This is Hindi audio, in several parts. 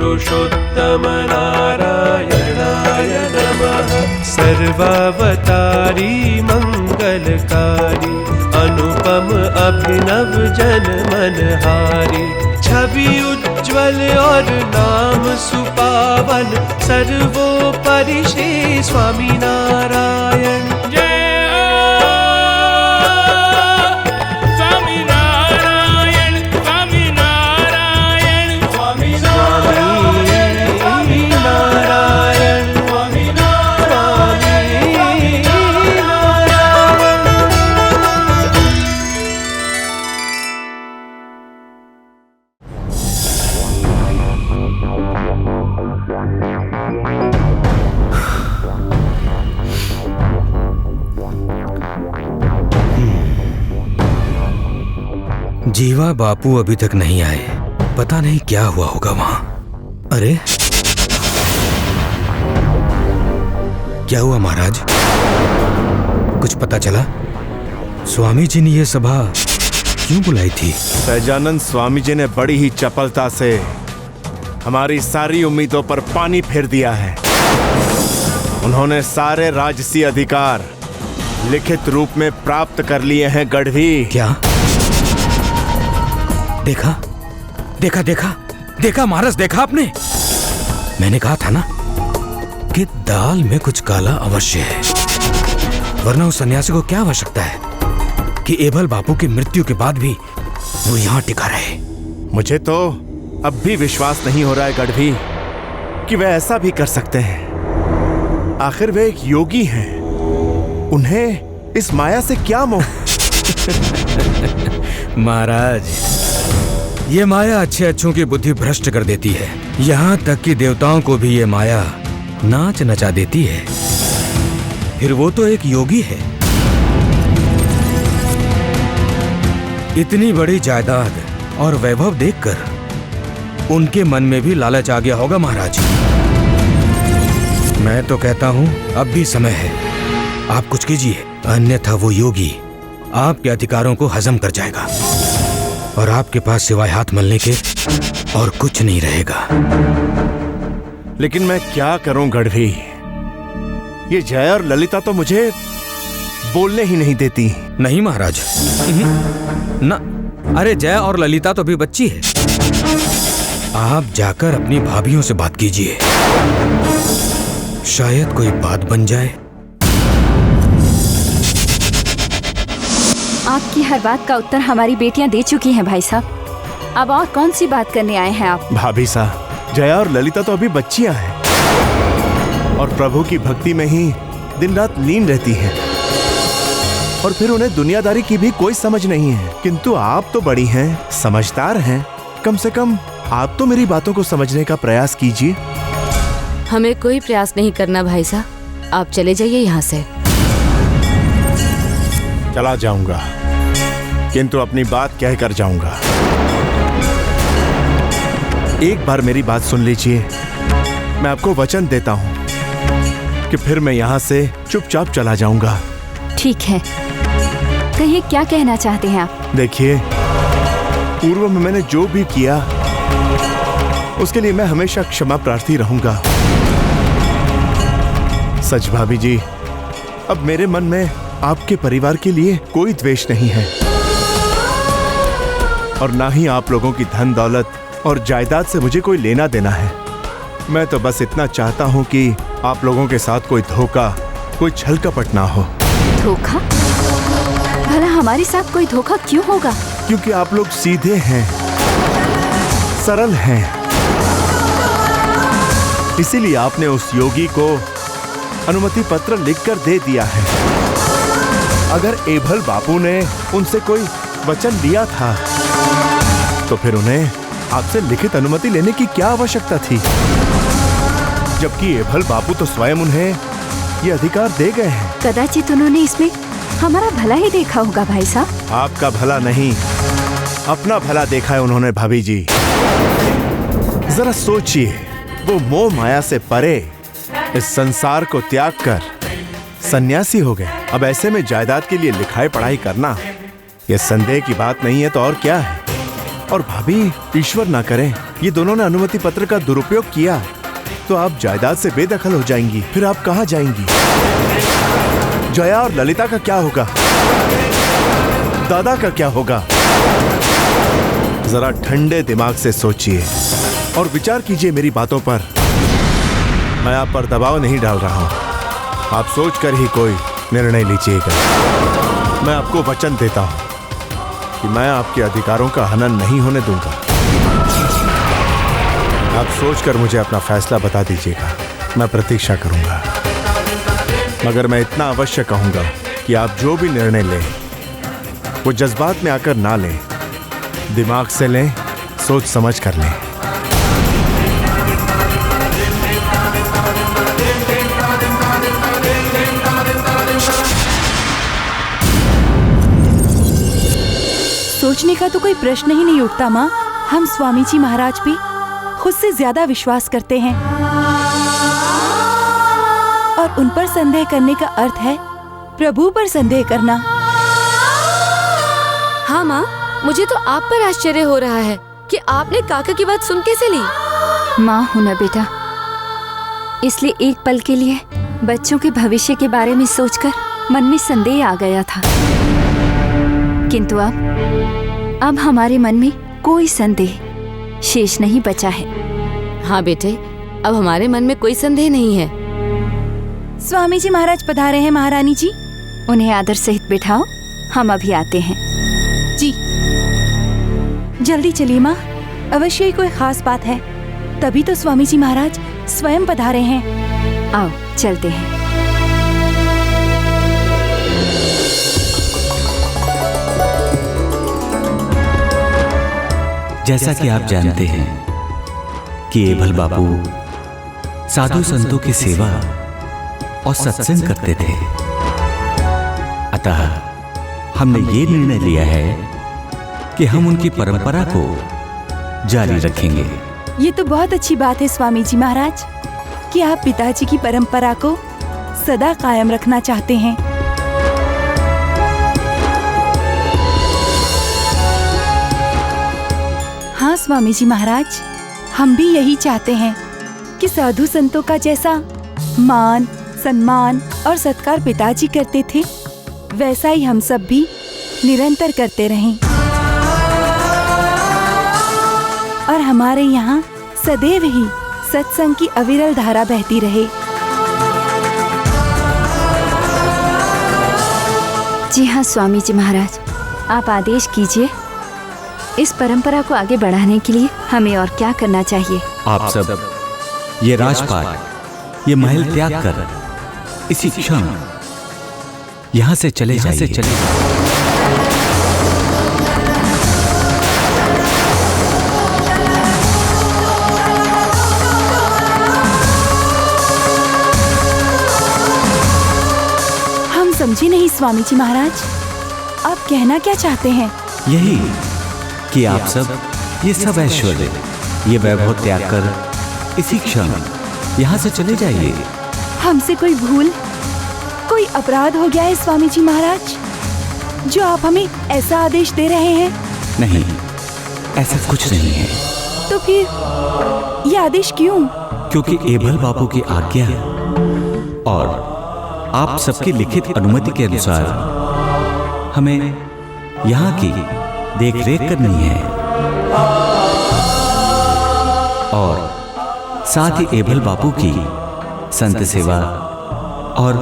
पुरुषोत्तम नारायणाय नमः। सर्वावतारी मंगलकारी अनुपम अभिनव जन मनहारी। छवि उज्ज्वल और नाम सुपावन सर्वोपरि श्री स्वामी नारायण। जीवा बापू अभी तक नहीं आए, पता नहीं क्या हुआ होगा वहां। अरे क्या हुआ महाराज, कुछ पता चला? स्वामी जी ने ये सभा क्यों बुलाई थी? सहजानंद स्वामी जी ने बड़ी ही चपलता से हमारी सारी उम्मीदों पर पानी फेर दिया है। उन्होंने सारे राजसी अधिकार लिखित रूप में प्राप्त कर लिए हैं गढ़वी। क्या? देखा देखा देखा देखा महाराज, देखा आपने? मैंने कहा था ना कि दाल में कुछ काला अवश्य है, वरना उस सन्यासी को क्या आवश्यकता है कि एभल बापू की मृत्यु के बाद भी वो यहाँ टिका रहे। मुझे तो अब भी विश्वास नहीं हो रहा है गढ़वी कि वे ऐसा भी कर सकते हैं। आखिर वे एक योगी हैं, उन्हें इस माया से क्या मोह? महाराज, ये माया अच्छे अच्छों की बुद्धि भ्रष्ट कर देती है, यहाँ तक कि देवताओं को भी ये माया नाच नचा देती है। फिर वो तो एक योगी है। इतनी बड़ी जायदाद और वैभव देखकर उनके मन में भी लालच आ गया होगा महाराज। मैं तो कहता हूँ अब भी समय है, आप कुछ कीजिए, अन्यथा वो योगी आपके अधिकारों को हजम कर जाएगा और आपके पास सिवाय हाथ मलने के और कुछ नहीं रहेगा। लेकिन मैं क्या करूं गढ़वी, ये जया और ललिता तो मुझे बोलने ही नहीं देती। नहीं महाराज, ना, अरे जया और ललिता तो अभी बच्ची है। आप जाकर अपनी भाभियों से बात कीजिए, शायद कोई बात बन जाए। आपकी हर बात का उत्तर हमारी बेटियां दे चुकी हैं भाई साहब, अब और कौन सी बात करने आए हैं आप? भाभी साहब, जया और ललिता तो अभी बच्चियां हैं और प्रभु की भक्ति में ही दिन रात लीन रहती हैं, और फिर उन्हें दुनियादारी की भी कोई समझ नहीं है। किंतु आप तो बड़ी हैं, समझदार हैं, कम से कम आप तो मेरी बातों को समझने का प्रयास कीजिए। हमें कोई प्रयास नहीं करना भाई साहब, आप चले जाइए यहाँ से। चला जाऊंगा, किंतु अपनी बात कहकर जाऊंगा। एक बार मेरी बात सुन लीजिए, मैं आपको वचन देता हूं कि फिर मैं यहां से चुपचाप चला जाऊंगा। ठीक है, कहिए क्या कहना चाहते हैं आप? देखिए, पूर्व में मैंने जो भी किया उसके लिए मैं हमेशा क्षमा प्रार्थी रहूंगा। सच भाभी जी, अब मेरे मन में आपके परिवार के लिए कोई द्वेष नहीं है और ना ही आप लोगों की धन दौलत और जायदाद से मुझे कोई लेना देना है। मैं तो बस इतना चाहता हूं कि आप लोगों के साथ कोई धोखा, कोई छल कपट ना हो। धोखा? भला हमारे साथ कोई धोखा क्यों होगा? क्योंकि आप लोग सीधे हैं, सरल हैं, इसीलिए आपने उस योगी को अनुमति पत्र लिखकर दे दिया है। अगर एभल बापू ने उनसे कोई वचन लिया था तो फिर उन्हें आपसे लिखित अनुमति लेने की क्या आवश्यकता थी, जबकि एभल बापू तो स्वयं उन्हें ये अधिकार दे गए हैं। कदाचित उन्होंने इसमें हमारा भला ही देखा होगा भाई साहब। आपका भला नहीं, अपना भला देखा है उन्होंने भाभी जी। जरा सोचिए, वो मोह माया से परे इस संसार को त्याग कर सन्यासी हो गए। अब ऐसे में जायदाद के लिए लिखाई पढ़ाई करना यह संदेह की बात नहीं है तो और क्या है। और भाभी, ईश्वर ना करे ये दोनों ने अनुमति पत्र का दुरुपयोग किया तो आप जायदाद से बेदखल हो जाएंगी। फिर आप कहाँ जाएंगी? जया और ललिता का क्या होगा? दादा का क्या होगा? जरा ठंडे दिमाग से सोचिए और विचार कीजिए मेरी बातों पर। मैं आप पर दबाव नहीं डाल रहा हूं, आप सोचकर ही कोई निर्णय लीजिएगा। मैं आपको वचन देता हूं कि मैं आपके अधिकारों का हनन नहीं होने दूंगा। आप सोचकर मुझे अपना फैसला बता दीजिएगा, मैं प्रतीक्षा करूंगा। मगर मैं इतना अवश्य कहूंगा कि आप जो भी निर्णय लें वो जज्बात में आकर ना लें, दिमाग से लें, सोच समझ कर लें। सोचने का तो कोई प्रश्न ही नहीं उठता माँ। हम स्वामी जी महाराज पे खुद से ज्यादा विश्वास करते हैं और उन पर संदेह करने का अर्थ है प्रभु पर संदेह करना। हाँ माँ, मुझे तो आप पर आश्चर्य हो रहा है कि आपने काका की बात सुन कैसे ली। माँ हूं ना बेटा, इसलिए एक पल के लिए बच्चों के भविष्य के बारे में सोचकर मन में संदेह आ गया था, किंतु अब हमारे मन में कोई संदेह शेष नहीं बचा है। हाँ बेटे, अब हमारे मन में कोई संदेह नहीं है। स्वामी जी महाराज पधारे हैं महारानी जी। उन्हें आदर सहित बिठाओ, हम अभी आते हैं। जी जल्दी चलिए माँ, अवश्य ही कोई खास बात है, तभी तो स्वामी जी महाराज स्वयं पधारे हैं। आओ चलते हैं। जैसा कि आप जानते हैं कि एभल बापू साधु संतों की सेवा और सत्संग करते थे, अतः हमने ये निर्णय लिया है कि हम उनकी परंपरा को जारी रखेंगे। ये तो बहुत अच्छी बात है स्वामी जी महाराज कि आप पिताजी की परंपरा को सदा कायम रखना चाहते हैं। हाँ स्वामी जी महाराज, हम भी यही चाहते हैं कि साधु संतों का जैसा मान, सम्मान और सत्कार पिताजी करते थे, वैसा ही हम सब भी निरंतर करते रहें और हमारे यहाँ सदैव ही सत्संग की अविरल धारा बहती रहे। जी हाँ स्वामी जी महाराज, आप आदेश कीजिए। इस परंपरा को आगे बढ़ाने के लिए हमें और क्या करना चाहिए? आप सब ये राजपाट, ये महल त्याग कर इसी क्षण यहाँ से चले जाइए। हम समझे नहीं स्वामी जी महाराज, आप कहना क्या चाहते हैं? यही कि आप सब ये सब ऐश्वर्य, ये वैभव त्याग कर इसी क्षण यहाँ से चले जाइए। हमसे कोई भूल, कोई अपराध हो गया है स्वामी जी महाराज, जो आप हमें ऐसा आदेश दे रहे हैं? नहीं, ऐसा कुछ नहीं है। तो फिर ये आदेश क्यों? क्योंकि एभल बापू की आज्ञा और आप सबकी लिखित अनुमति के अनुसार हमें यहाँ की देख रेख करनी है और साथ ही एभल बापू की संत सेवा और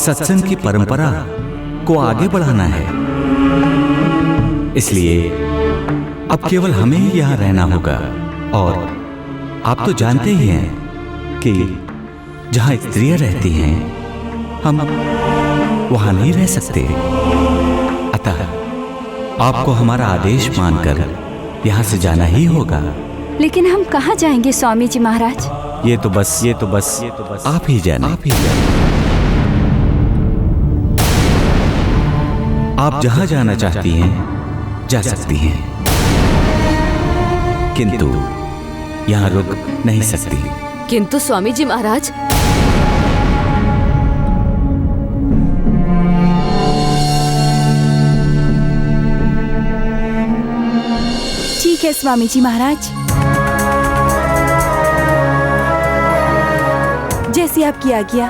सत्संग की परंपरा को आगे बढ़ाना है। इसलिए अब केवल हमें ही यहाँ रहना होगा और आप तो जानते ही हैं कि जहाँ स्त्रियां रहती हैं हम वहाँ नहीं रह सकते। अतः आपको हमारा आदेश मानकर यहाँ से जाना ही होगा। लेकिन हम कहाँ जाएंगे स्वामी जी महाराज? ये तो बस आप ही जाने। आप जहाँ जाना चाहती हैं जा सकती हैं, किंतु यहाँ रुक नहीं सकती। किंतु स्वामी जी महाराज, है स्वामी जी महाराज। जैसी आपकी आज्ञा,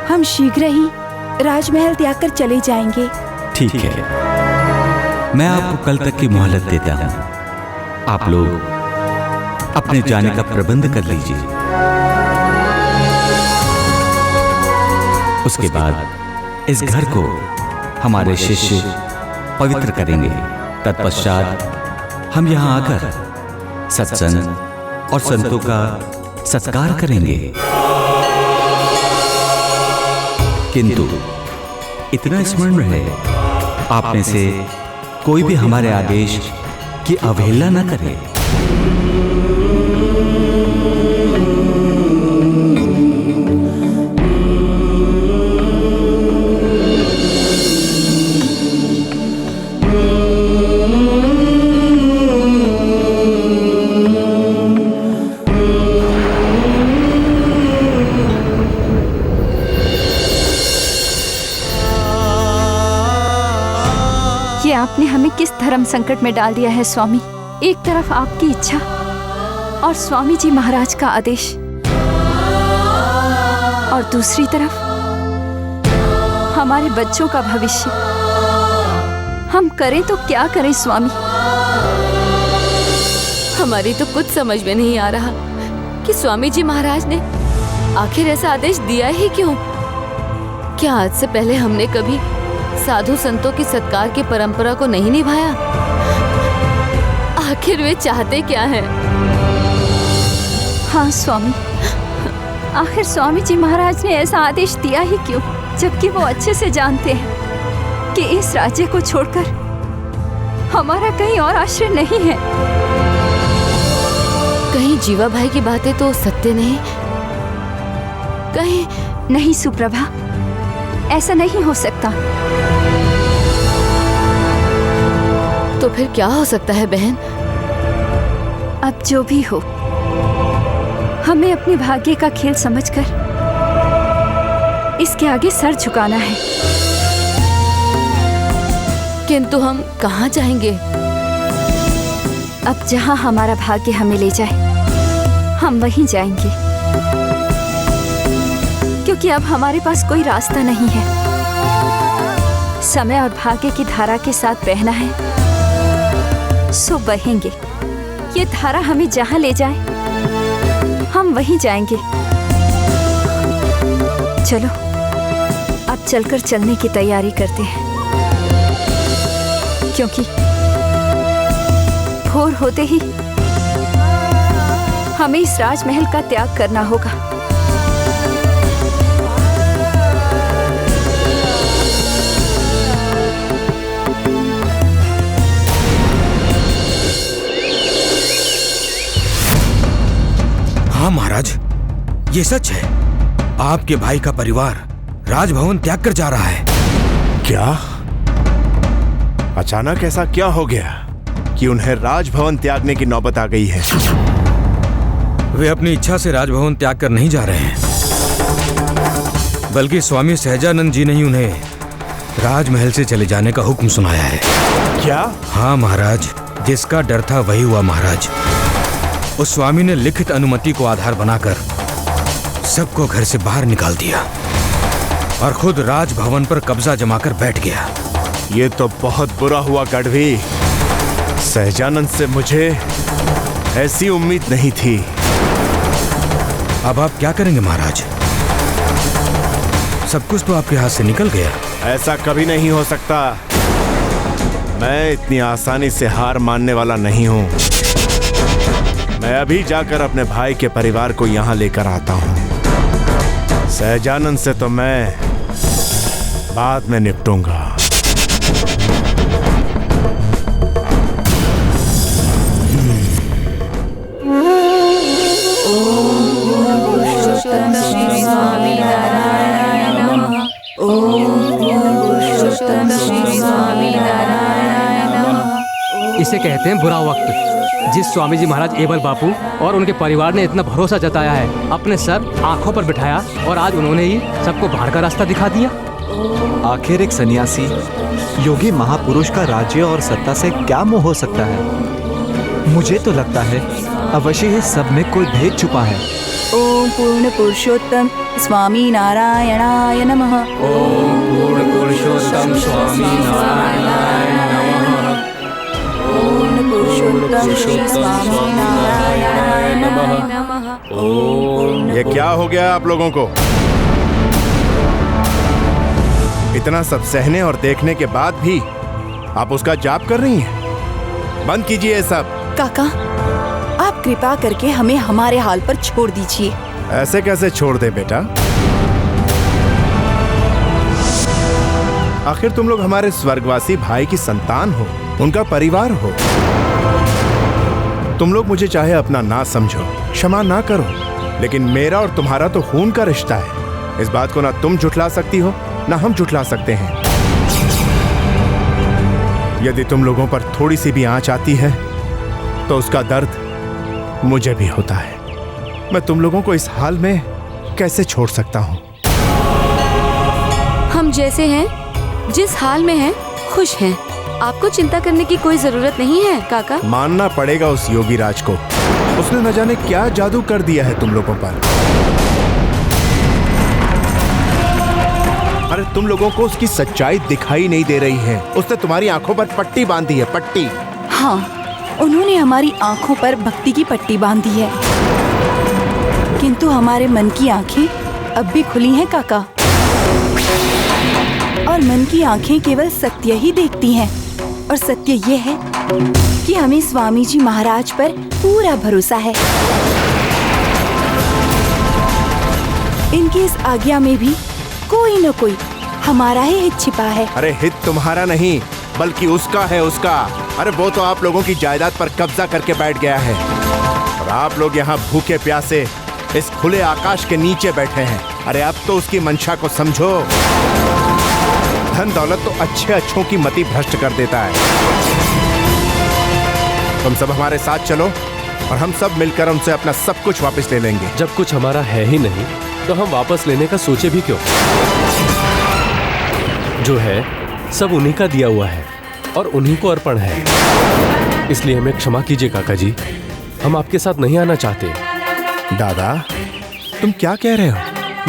हम शीघ्र ही राजमहल त्याग कर चले जाएंगे। ठीक है, मैं आपको कल तक की मोहलत देता हूँ। आप लोग अपने जाने का प्रबंध कर लीजिए। उसके बाद इस घर को हमारे शिष्य पवित्र करेंगे। तत्पश्चात हम यहाँ आकर सत्संग और संतों का सत्कार करेंगे। किंतु इतना स्मरण रहे, आप में से कोई भी हमारे आदेश की अवहेलना न करे। ये आपने हमें किस धर्म संकट में डाल दिया है स्वामी। एक तरफ आपकी इच्छा और स्वामी जी महाराज का आदेश, और दूसरी तरफ हमारे बच्चों का भविष्य। हम करें तो क्या करें स्वामी? हमारी तो कुछ समझ में नहीं आ रहा कि स्वामी जी महाराज ने आखिर ऐसा आदेश दिया ही क्यों? क्या आज से पहले हमने कभी साधु संतों की सत्कार की परंपरा को नहीं निभाया? आखिर वे चाहते क्या हैं? हाँ स्वामी, आखिर स्वामी जी महाराज ने ऐसा आदेश दिया ही क्यों, जबकि वो अच्छे से जानते हैं कि इस राज्य को छोड़कर हमारा कहीं और आश्रय नहीं है। कहीं जीवा भाई की बातें तो सत्य नहीं? कहीं नहीं सुप्रभा, ऐसा नहीं हो सकता। तो फिर क्या हो सकता है बहन? अब जो भी हो, हमें अपने भाग्य का खेल समझकर इसके आगे सर झुकाना है। किंतु हम कहाँ जाएंगे? अब जहाँ हमारा भाग्य हमें ले जाए, हम वहीं जाएंगे, क्योंकि अब हमारे पास कोई रास्ता नहीं है। समय और भाग्य की धारा के साथ बहना है, सो बहेंगे। ये धारा हमें जहाँ ले जाए, हम वहीं जाएंगे। चलो, अब चलकर चलने की तैयारी करते हैं, क्योंकि भोर होते ही हमें इस राजमहल का त्याग करना होगा। हाँ महाराज, ये सच है। आपके भाई का परिवार राजभवन त्याग कर जा रहा है। क्या? अचानक ऐसा क्या हो गया कि उन्हें राजभवन त्यागने की नौबत आ गई है? वे अपनी इच्छा से राजभवन त्याग कर नहीं जा रहे हैं, बल्कि स्वामी सहजानंद जी ने ही उन्हें राजमहल से चले जाने का हुक्म सुनाया है। क्या? हाँ महाराज, जिसका डर था वही हुआ महाराज। उस स्वामी ने लिखित अनुमति को आधार बनाकर सबको घर से बाहर निकाल दिया और खुद राजभवन पर कब्जा जमाकर बैठ गया। ये तो बहुत बुरा हुआ गढ़वी। सहजानंद से मुझे ऐसी उम्मीद नहीं थी। अब आप क्या करेंगे महाराज? सब कुछ तो आपके हाथ से निकल गया। ऐसा कभी नहीं हो सकता। मैं इतनी आसानी से हार मानने वाला नहीं हूं। मैं अभी जाकर अपने भाई के परिवार को यहाँ लेकर आता हूँ। सहजानंद से तो मैं बाद में निपटूंगा। इसे कहते हैं बुरा वक्त। जिस स्वामी जी महाराज एबल बापू और उनके परिवार ने इतना भरोसा जताया है, अपने सर आंखों पर बिठाया, और आज उन्होंने ही सबको बाहर का रास्ता दिखा दिया। आखिर एक सन्यासी योगी महापुरुष का राज्य और सत्ता से क्या मोह हो सकता है? मुझे तो लगता है अवश्य ही सब में कोई भेद छुपा है। ओम पूर्ण पुरुषोत्तम स्वामी नारायणाय नमः। ओम पूर्ण पुरुषोत्तम स्वामी नारायणाय नमः। पूर्ण पुरुषोत्तम श्री स्वामी नारायणाय नमः। ओम ये क्या हो गया आप लोगों को? इतना सब सहने और देखने के बाद भी आप उसका जाप कर रही हैं? बंद कीजिए ये सब। काका, आप कृपा करके हमें हमारे हाल पर छोड़ दीजिए। ऐसे कैसे छोड़ दे बेटा? आखिर तुम लोग हमारे स्वर्गवासी भाई की संतान हो, उनका परिवार हो। तुम लोग मुझे चाहे अपना ना समझो, क्षमा ना करो, लेकिन मेरा और तुम्हारा तो खून का रिश्ता है। इस बात को ना तुम झुठला सकती हो ना हम झुठला सकते हैं। यदि तुम लोगों पर थोड़ी सी भी आंच आती है तो उसका दर्द मुझे भी होता है। मैं तुम लोगों को इस हाल में कैसे छोड़ सकता हूं? हम जैसे हैं, जिस हाल में हैं, खुश हैं। आपको चिंता करने की कोई जरूरत नहीं है काका। मानना पड़ेगा उस योगी राज को। उसने न जाने क्या जादू कर दिया है तुम लोगों पर। अरे तुम लोगों को उसकी सच्चाई दिखाई नहीं दे रही है। उसने तुम्हारी आंखों पर पट्टी बांधी है, पट्टी। हाँ, उन्होंने हमारी आंखों पर भक्ति की पट्टी बांधी है, किंतु हमारे मन की आंखें अब भी खुली हैं काका। और मन की आंखें केवल सत्य ही देखती हैं, और सत्य ये है कि हमें स्वामी जी महाराज पर पूरा भरोसा है। इनकी इस आज्ञा में भी कोई न कोई हमारा ही हित छिपा है। अरे हित तुम्हारा नहीं बल्कि उसका है, उसका। अरे वो तो आप लोगों की जायदाद पर कब्जा करके बैठ गया है और आप लोग यहाँ भूखे प्यासे इस खुले आकाश के नीचे बैठे हैं। अरे अब तो उसकी मंशा को समझो। धन दौलत तो अच्छे अच्छों की मति भ्रष्ट कर देता है। तुम सब हमारे साथ चलो और हम सब मिलकर उनसे अपना सब कुछ वापस ले लेंगे। जब कुछ हमारा है ही नहीं तो हम वापस लेने का सोचे भी क्यों? जो है सब उन्हीं का दिया हुआ है और उन्हीं को अर्पण है। इसलिए हमें क्षमा कीजिए काका जी, हम आपके साथ नहीं आना चाहते। दादा, तुम क्या कह रहे हो?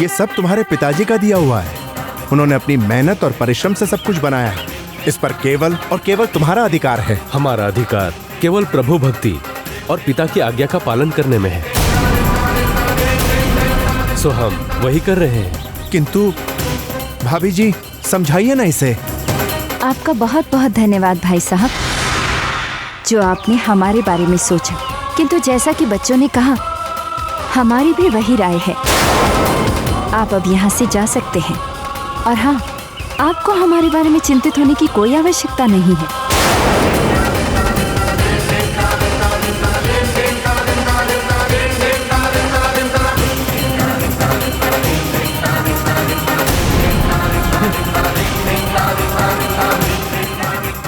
ये सब तुम्हारे पिताजी का दिया हुआ है। उन्होंने अपनी मेहनत और परिश्रम से सब कुछ बनाया है। इस पर केवल और केवल तुम्हारा अधिकार है। हमारा अधिकार केवल प्रभु भक्ति और पिता की आज्ञा का पालन करने में है, सो हम वही कर रहे हैं। किंतु भाभी जी, समझाइए ना इसे। आपका बहुत बहुत धन्यवाद भाई साहब, जो आपने हमारे बारे में सोचा। किंतु जैसा कि बच्चों ने कहा, हमारी भी वही राय है। आप अब यहाँ से जा सकते हैं। और हाँ, आपको हमारे बारे में चिंतित होने की कोई आवश्यकता नहीं है।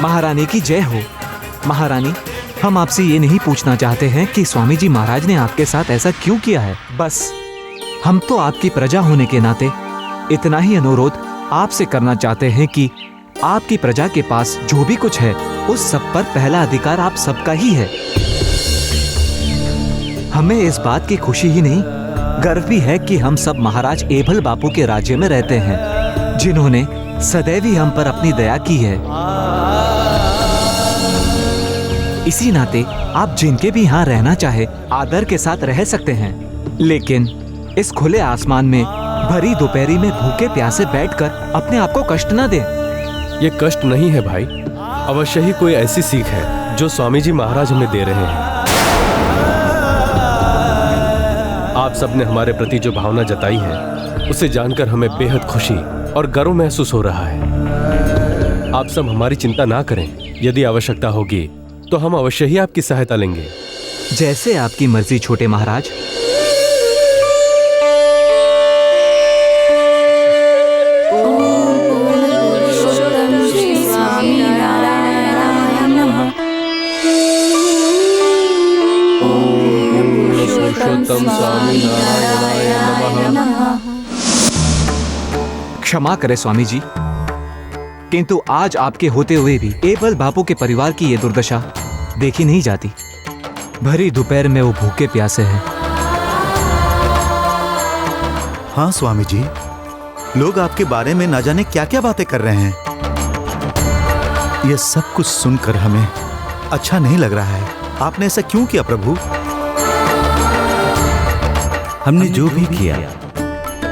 महारानी की जय हो। महारानी, हम आपसे ये नहीं पूछना चाहते हैं कि स्वामी जी महाराज ने आपके साथ ऐसा क्यों किया है। बस हम तो आपकी प्रजा होने के नाते इतना ही अनुरोध आपसे करना चाहते हैं कि आपकी प्रजा के पास जो भी कुछ है उस सब पर पहला अधिकार आप सबका ही है। हमें इस बात की खुशी ही नहीं, गर्व भी है कि हम सब महाराज एभल बापू के राज्य में रहते हैं, जिन्होंने सदैव ही हम पर अपनी दया की है। इसी नाते आप जिनके भी यहाँ रहना चाहे आदर के साथ रह सकते हैं, लेकिन इस खुले आसमान में भरी दोपहरी में भूखे प्यासे बैठकर अपने आप को कष्ट न दें। ये कष्ट नहीं है भाई, अवश्य ही कोई ऐसी सीख है जो स्वामी जी महाराज हमें दे रहे हैं। आप सबने हमारे प्रति जो भावना जताई है उसे जानकर हमें बेहद खुशी और गर्व महसूस हो रहा है। आप सब हमारी चिंता ना करें, यदि आवश्यकता होगी तो हम अवश्य ही आपकी सहायता लेंगे। जैसे आपकी मर्जी छोटे महाराज। क्षमा करें स्वामी जी, किंतु आज आपके होते हुए भी एभल बापू के परिवार की ये दुर्दशा देखी नहीं जाती। भरी दोपहर में वो भूखे प्यासे हैं। हाँ स्वामी जी, लोग आपके बारे में ना जाने क्या क्या बातें कर रहे हैं। यह सब कुछ सुनकर हमें अच्छा नहीं लग रहा है। आपने ऐसा क्यों किया प्रभु? हमने जो भी किया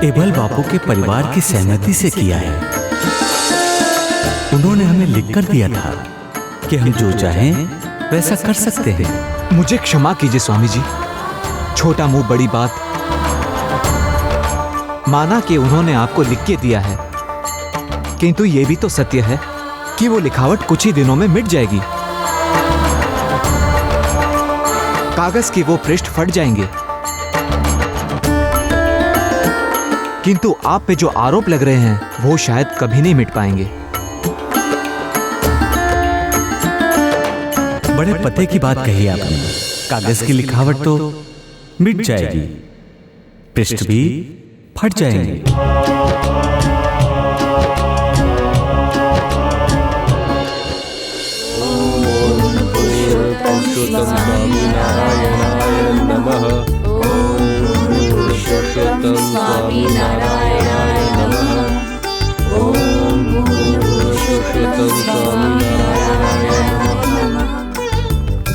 एबल बापू के परिवार की सहमति से किया है। उन्होंने हमें लिखकर दिया था कि हम जो चाहें वैसा कर सकते हैं। मुझे क्षमा कीजिए स्वामी जी, छोटा मुंह बड़ी बात। माना कि उन्होंने आपको लिख के दिया है, किंतु यह भी तो सत्य है कि वो लिखावट कुछ ही दिनों में मिट जाएगी। कागज के वो पृष्ठ फट जाएंगे, किंतु आप पे जो आरोप लग रहे हैं वो शायद कभी नहीं मिट पाएंगे। बड़े पते की बात कही आपने। कागज की लिखावट तो मिट जाएगी, पृष्ठ भी फट जाएंगे।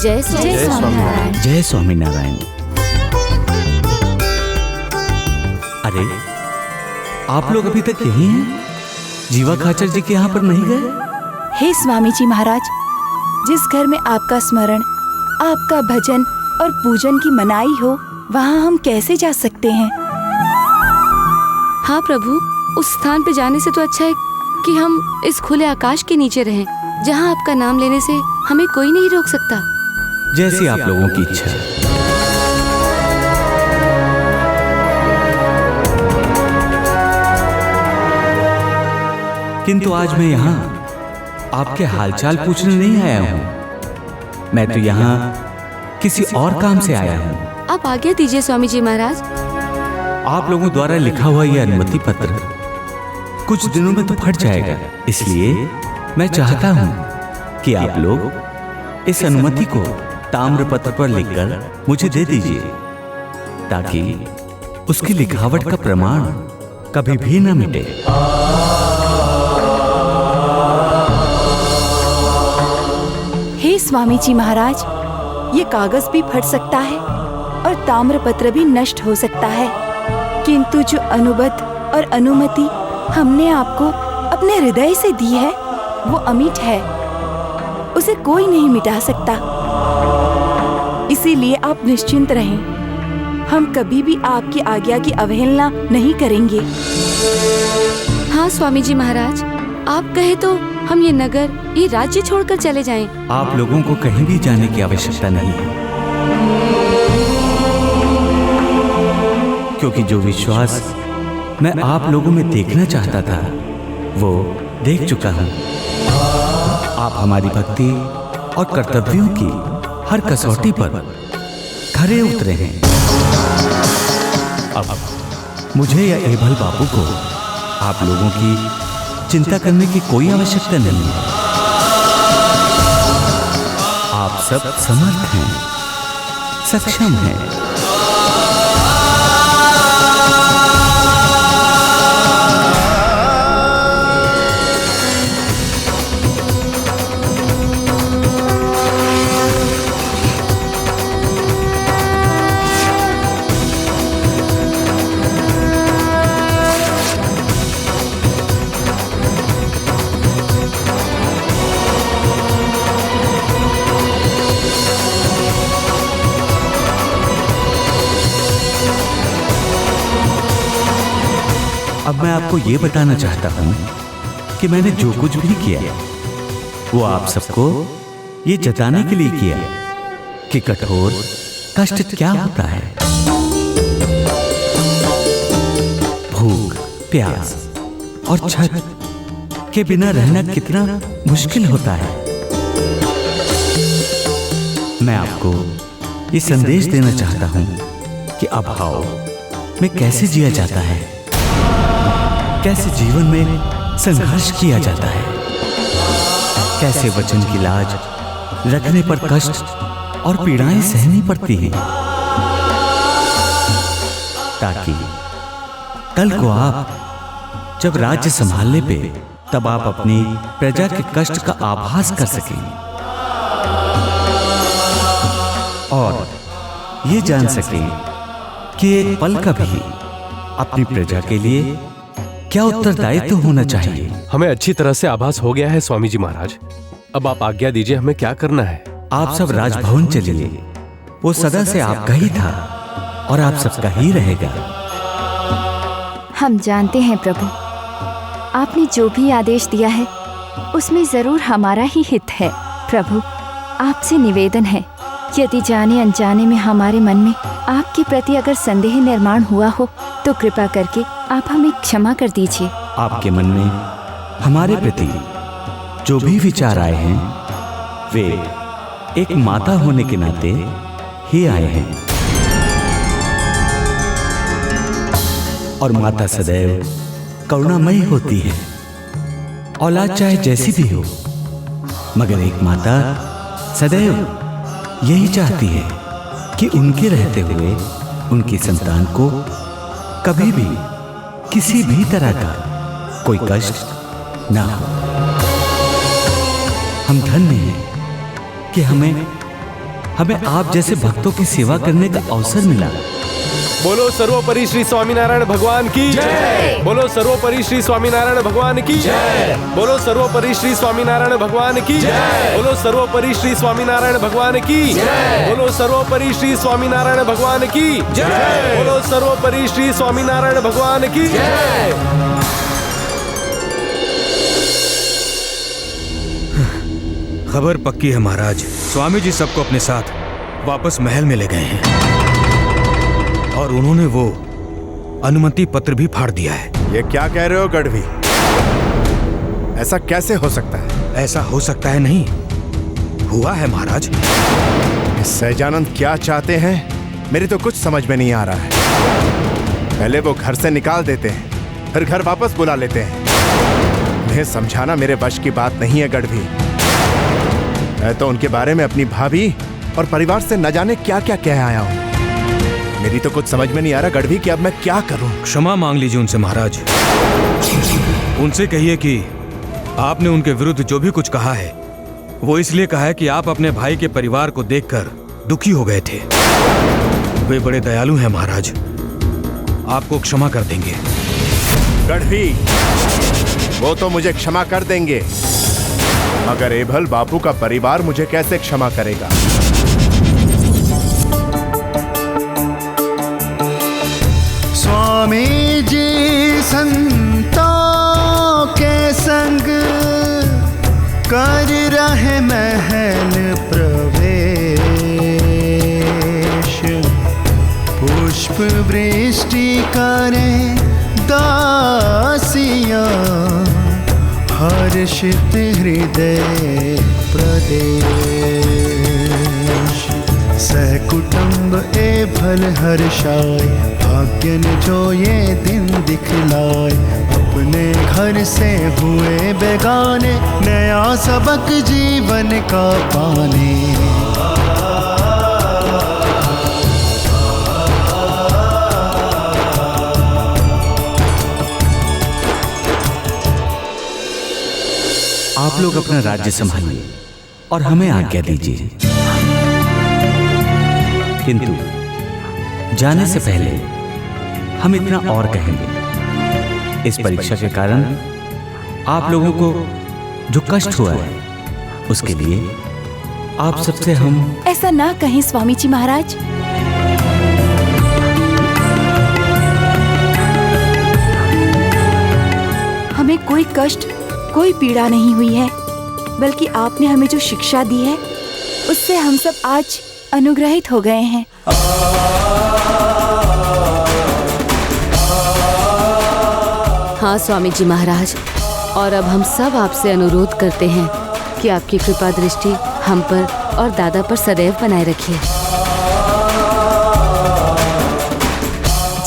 जय स्वामीनारायण। जय स्वामीनारायण। अरे आप लोग अभी तक यहीं हैं? जीवा खाचर जी के यहाँ पर नहीं गए? हे स्वामी जी महाराज, जिस घर में आपका स्मरण, आपका भजन और पूजन की मनाही हो, वहाँ हम कैसे जा सकते हैं? हाँ प्रभु, उस स्थान पे जाने से तो अच्छा है कि हम इस खुले आकाश के नीचे रहें, जहाँ आपका नाम लेने से हमें कोई नहीं रोक सकता। जैसी आप लोगों की इच्छा। किंतु आज मैं यहाँ आपके हालचाल पूछने नहीं आया हूँ। मैं तो यहाँ किसी और काम से आया हूँ। आप आज्ञा दीजिए स्वामी जी महाराज। आप लोगों द्वारा लिखा हुआ यह अनुमति पत्र कुछ दिनों में तो फट जाएगा, इसलिए मैं चाहता हूँ कि आप लोग इस अनुमति को ताम्र पत्र पर लिखकर मुझे दे दीजिए, ताकि उसकी लिखावट का प्रमाण कभी भी न मिटे। हे स्वामी जी महाराज, ये कागज भी फट सकता है और ताम्र पत्र भी नष्ट हो सकता है, किंतु जो अनुबंध और अनुमति हमने आपको अपने हृदय से दी है वो अमिट है, उसे कोई नहीं मिटा सकता। इसीलिए आप निश्चिंत रहें, हम कभी भी आपकी आज्ञा की अवहेलना नहीं करेंगे। हाँ स्वामी जी महाराज, आप कहे तो हम ये नगर, ये राज्य छोड़कर चले जाएं। आप लोगों को कहीं भी जाने की आवश्यकता नहीं है, क्योंकि जो विश्वास मैं आप लोगों में देखना चाहता था वो देख चुका हूं। आप हमारी भक्ति और कर्तव्यों की हर कसौटी पर खरे उतरे हैं। अब मुझे या एभल बापू को आप लोगों की चिंता करने की कोई आवश्यकता नहीं है। आप सब समर्थ हैं, सक्षम हैं। अब मैं आपको ये बताना चाहता हूं कि मैंने जो कुछ भी किया वो आप सबको ये जताने के लिए किया कि कठोर कष्ट क्या होता है। भूख, प्यास और छत के बिना रहना कितना मुश्किल होता है। मैं आपको ये संदेश देना चाहता हूं कि अभाव में कैसे जिया जाता है, कैसे जीवन में संघर्ष किया जाता है, कैसे वचन की लाज रखने पर कष्ट और पीड़ाएं सहनी पड़ती हैं, ताकि कल को आप जब राज्य संभालने पे तब आप अपनी प्रजा के कष्ट का आभास कर सकें और ये जान सकें कि एक पल का भी अपनी प्रजा के लिए क्या उत्तरदायित्व होना चाहिए। हमें अच्छी तरह से आभास हो गया है स्वामी जी महाराज। अब आप आज्ञा दीजिए, हमें क्या करना है। आप सब राजभवन चलिए, वो सदा से आपका ही था और आप सबका ही रहेगा। हम जानते हैं प्रभु, आपने जो भी आदेश दिया है उसमें जरूर हमारा ही हित है। प्रभु, आपसे निवेदन है, यदि जाने अनजाने में हमारे मन में आपके प्रति अगर संदेह निर्माण हुआ हो तो कृपा करके आप हमें क्षमा कर दीजिए। आपके मन में हमारे प्रति जो भी विचार आए हैं वे एक माता होने के नाते ही आए हैं, और माता सदैव करुणामयी होती है। औलाद चाहे जैसी भी हो, मगर एक माता सदैव यही चाहती है कि उनके रहते हुए उनकी संतान को कभी भी किसी भी तरह का कोई कष्ट ना हो। हम धन्य हैं कि हमें आप जैसे भक्तों की सेवा करने का अवसर मिला। बोलो सर्वोपरि श्री स्वामीनारायण भगवान की जय। बोलो सर्वोपरि श्री स्वामीनारायण भगवान की जय। बोलो सर्वोपरि श्री स्वामीनारायण भगवान की जय। बोलो सर्वोपरि श्री स्वामीनारायण भगवान की जय। बोलो सर्वोपरि श्री स्वामीनारायण भगवान की जय। बोलो सर्वोपरि श्री स्वामीनारायण भगवान की जय। खबर पक्की है महाराज, स्वामी जी सबको अपने साथ वापस महल में ले गए हैं और उन्होंने वो अनुमति पत्र भी फाड़ दिया है। ये क्या कह रहे हो गढ़वी? ऐसा कैसे हो सकता है? ऐसा हो सकता है नहीं, हुआ है महाराज। सहजानंद क्या चाहते हैं मेरी तो कुछ समझ में नहीं आ रहा है। पहले वो घर से निकाल देते हैं, फिर घर वापस बुला लेते हैं। उन्हें समझाना मेरे वश की बात नहीं है गढ़वी। मैं तो उनके बारे में अपनी भाभी और परिवार से न जाने क्या क्या कह आया हूं। मेरी तो कुछ समझ में नहीं आ रहा गढ़वी कि अब मैं क्या करूं। क्षमा मांग लीजिए उनसे महाराज। उनसे कहिए कि आपने उनके विरुद्ध जो भी कुछ कहा है वो इसलिए कहा है कि आप अपने भाई के परिवार को देखकर दुखी हो गए थे। वे बड़े दयालु हैं महाराज, आपको क्षमा कर देंगे। गढ़वी, वो तो मुझे क्षमा कर देंगे, मगर एभल बापू का परिवार मुझे कैसे क्षमा करेगा? स्वामी जी संतों के संग कर रहे महल प्रवेश, पुष्प वृष्टि करें दासियां, हर्षित हृदय प्रदेश। सहकुटुंब एभल हर्षाय, भाग्यन जो ये दिन दिखलाए। अपने घर से हुए बेगाने, नया सबक जीवन का पाने। आप लोग अपना राज्य संभालिए और हमें आज्ञा दीजिए, किंतु जाने से पहले हम इतना और कहेंगे। इस परीक्षा के कारण आप लोगों को जो कष्ट हुआ है उसके लिए आप सबसे हम ऐसा ना कहें स्वामी जी महाराज। हमें कोई कष्ट, कोई पीड़ा नहीं हुई है, बल्कि आपने हमें जो शिक्षा दी है उससे हम सब आज अनुग्रहित हो गए हैं। हाँ स्वामी जी महाराज, और अब हम सब आपसे अनुरोध करते हैं कि आपकी कृपा दृष्टि हम पर और दादा पर सदैव बनाए रखिए।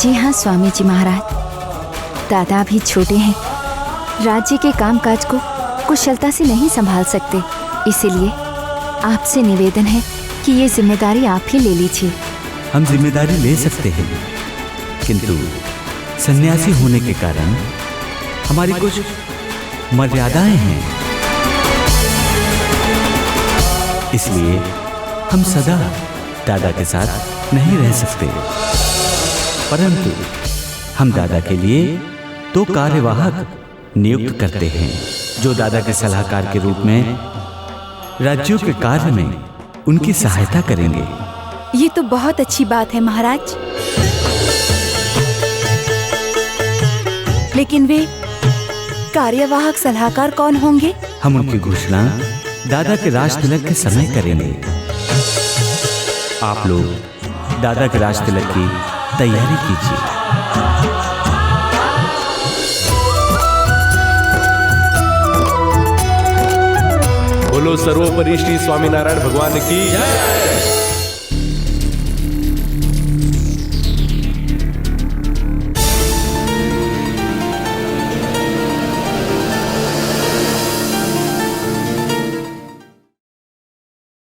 जी हाँ स्वामी जी महाराज, दादा भी छोटे हैं, राज्य के कामकाज को कुशलता से नहीं संभाल सकते, इसीलिए आपसे निवेदन है कि ये जिम्मेदारी आप ही ले लीजिए। हम जिम्मेदारी ले सकते हैं, किंतु सन्यासी होने के कारण हमारी कुछ मर्यादाएं हैं। इसलिए हम सदा दादा के साथ नहीं रह सकते, परंतु हम दादा के लिए 2 कार्यवाहक नियुक्त करते हैं, जो दादा के सलाहकार के रूप में राज्यों के कार्य में उनकी सहायता करेंगे। ये तो बहुत अच्छी बात है महाराज। लेकिन वे कार्यवाहक सलाहकार कौन होंगे? हम उनकी घोषणा दादा के राज तिलक के समय करेंगे। आप लोग दादा के राज तिलक की तैयारी कीजिए। बोलो सर्वोपरि श्री स्वामीनारायण भगवान की जय।